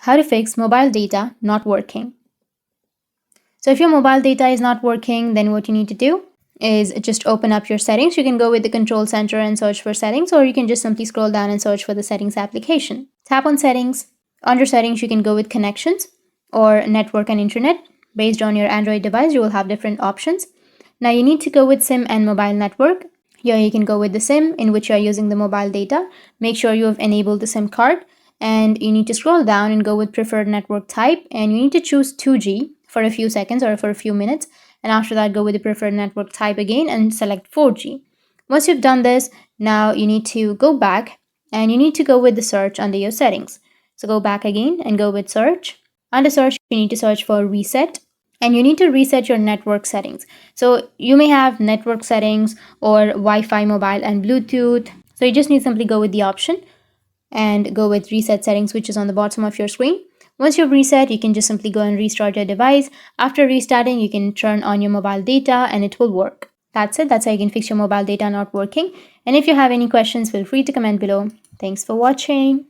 how to fix mobile data not working. So if your mobile data is not working, then what you need to do is just open up your settings. You can go with the control center and search for settings, or you can just simply scroll down and search for the settings application. Tap on settings. Under settings, you can go with connections or network and internet. Based on your Android device, you will have different options. Now you need to go with SIM and mobile network. Here you can go with the SIM in which you are using the mobile data. Make sure you have enabled the SIM card, and you need to scroll down and go with preferred network type, and you need to choose 2G for a few seconds or for a few minutes, and after that go with the preferred network type again and select 4G. Once you've done this, now you need to go back and you need to go with the search under your settings. So go back again and go with search. Under search, you need to search for reset, and you need to reset your network settings. So you may have network settings or Wi-Fi, mobile, and Bluetooth. So you just need to simply go with the option and go with reset settings, which is on the bottom of your screen. Once you've reset, you can just simply go and restart your device. After restarting, you can turn on your mobile data and it will work. That's it. That's how you can fix your mobile data not working. And if you have any questions, feel free to comment below. Thanks for watching.